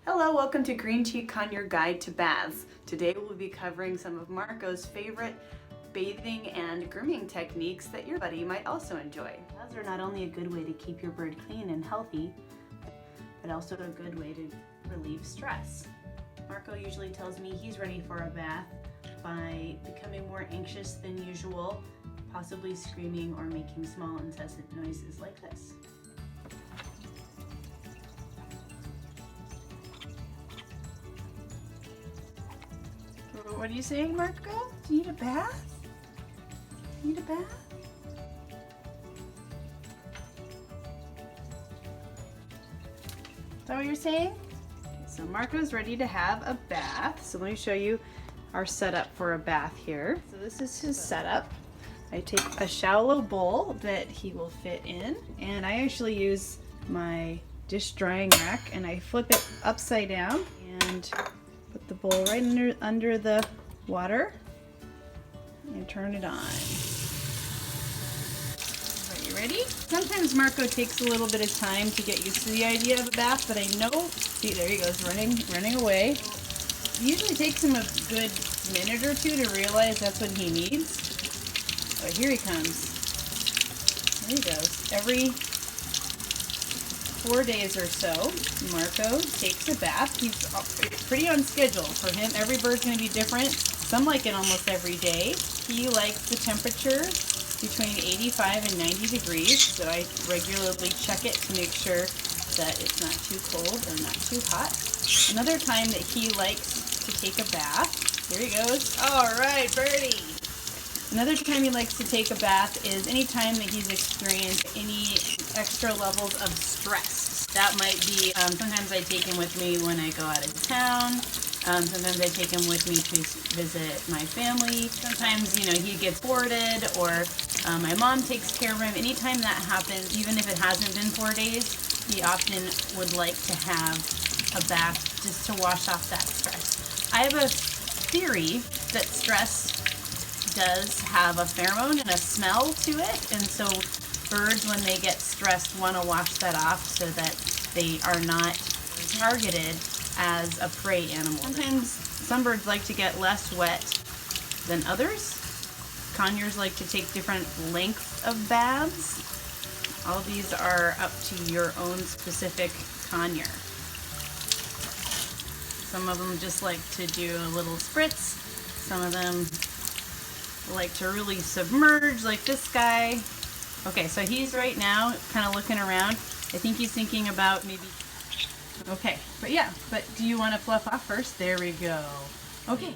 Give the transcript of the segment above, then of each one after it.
Hello, welcome to Green Cheek Conure Guide to Baths. Today we'll be covering some of Marco's favorite bathing and grooming techniques that your buddy might also enjoy. Baths are not only a good way to keep your bird clean and healthy, but also a good way to relieve stress. Marco usually tells me he's ready for a bath by becoming more anxious than usual, possibly screaming or making small incessant noises like this. What are you saying, Marco? Do you need a bath? You need a bath? Is that what you're saying? Okay, so Marco's ready to have a bath. So let me show you our setup for a bath here. So this is his setup. I take a shallow bowl that he will fit in, and I actually use my dish drying rack and I flip it upside down and put the bowl right under the water and turn it on. Are you ready? Sometimes Marco takes a little bit of time to get used to the idea of a bath, but I know, see, there he goes, running away. It usually takes him a good minute or two to realize that's what he needs. Oh, here he comes. There he goes. Every 4 days or so, Marco takes a bath. He's pretty on schedule. For him, every bird's going to be different. Some like it almost every day. He likes the temperature between 85 and 90 degrees, so I regularly check it to make sure that it's not too cold or not too hot. Another time that he likes to take a bath, here he goes. All right, birdie. Another time he likes to take a bath is any time that he's experienced any extra levels of stress. That might be, sometimes I take him with me when I go out of town. Sometimes I take him with me to visit my family. Sometimes, he gets boarded or my mom takes care of him. Anytime that happens, even if it hasn't been 4 days, he often would like to have a bath just to wash off that stress. I have a theory that stress does have a pheromone and a smell to it, and so birds, when they get stressed, want to wash that off so that they are not targeted as a prey animal. Sometimes some birds like to get less wet than others. Conures like to take different lengths of baths. All these are up to your own specific conure. Some of them just like to do a little spritz. Some of them like to really submerge, like this guy. Okay, so he's right now kind of looking around. I think he's thinking about maybe, okay, but do you want to fluff off first? There we go. Okay.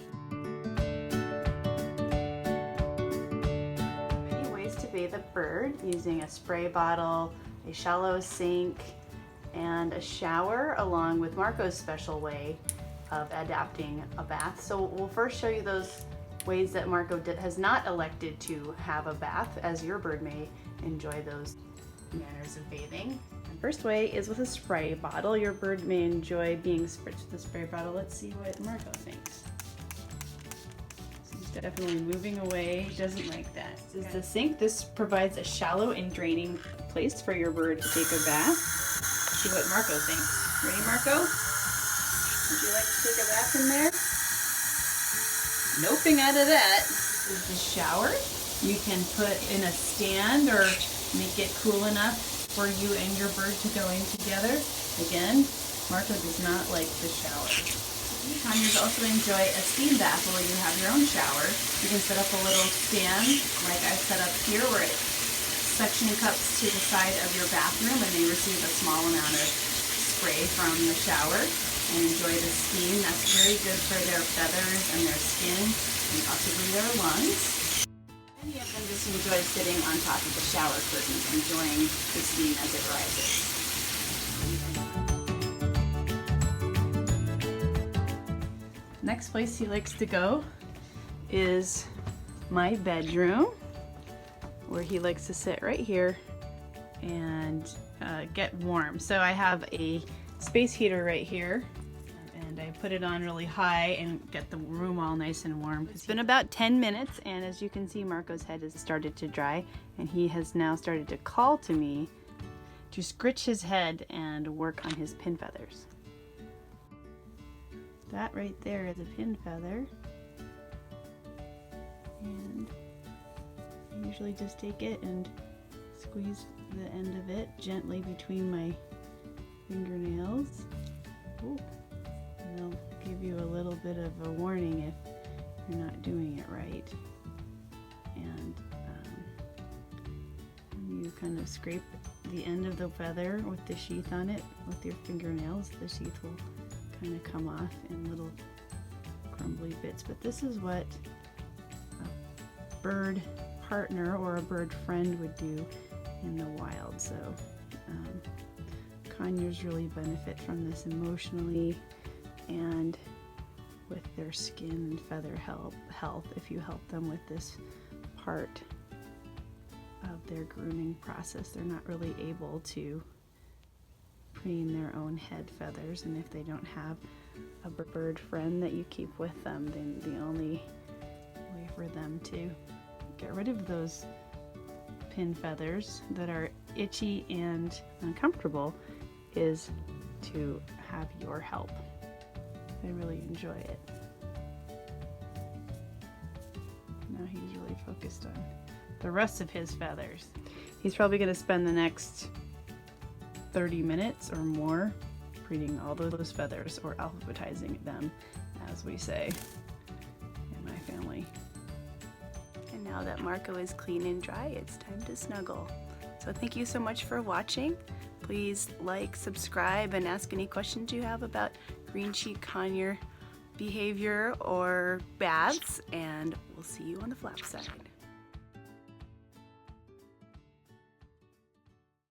Many ways to bathe a bird: using a spray bottle, a shallow sink, and a shower, along with Marco's special way of adapting a bath. So we'll first show you those ways that Marco has not elected to have a bath, as your bird may enjoy those manners of bathing. The first way is with a spray bottle. Your bird may enjoy being spritzed with a spray bottle. Let's see what Marco thinks. So he's definitely moving away. He doesn't like that. This is the sink. This provides a shallow and draining place for your bird to take a bath. See what Marco thinks. Ready, Marco? Would you like to take a bath in there? Noping out of that. This is the shower. You can put in a stand or make it cool enough for you and your bird to go in together. Again, Marco does not like the shower. Conures also enjoy a steam bath where you have your own shower. You can set up a little stand like I've set up here, where it suction cups to the side of your bathroom, and they receive a small amount of spray from the shower and enjoy the steam. That's very good for their feathers and their skin and possibly their lungs. Many of them just enjoy sitting on top of the shower curtains, enjoying the steam as it rises. Next place he likes to go is my bedroom, where he likes to sit right here and get warm. So I have a space heater right here, and I put it on really high and get the room all nice and warm. It's been about 10 minutes, and as you can see, Marco's head has started to dry, and he has now started to call to me to scritch his head and work on his pin feathers. That right there is a pin feather. And I usually just take it and squeeze the end of it gently between my fingernails. Ooh. And they'll give you a little bit of a warning if you're not doing it right. And you kind of scrape the end of the feather with the sheath on it with your fingernails. The sheath will kind of come off in little crumbly bits. But this is what a bird partner or a bird friend would do in the wild. So conures really benefit from this emotionally and with their skin and feather health if you help them with this part of their grooming process. They're not really able to preen their own head feathers, and if they don't have a bird friend that you keep with them, then the only way for them to get rid of those pin feathers that are itchy and uncomfortable is to have your help. I really enjoy it. Now he's really focused on the rest of his feathers. He's probably going to spend the next 30 minutes or more preening all those feathers, or alphabetizing them, as we say in my family. And now that Marco is clean and dry, it's time to snuggle. So thank you so much for watching. Please like, subscribe, and ask any questions you have about Green Cheek Conure behavior or baths, and we'll see you on the flap side.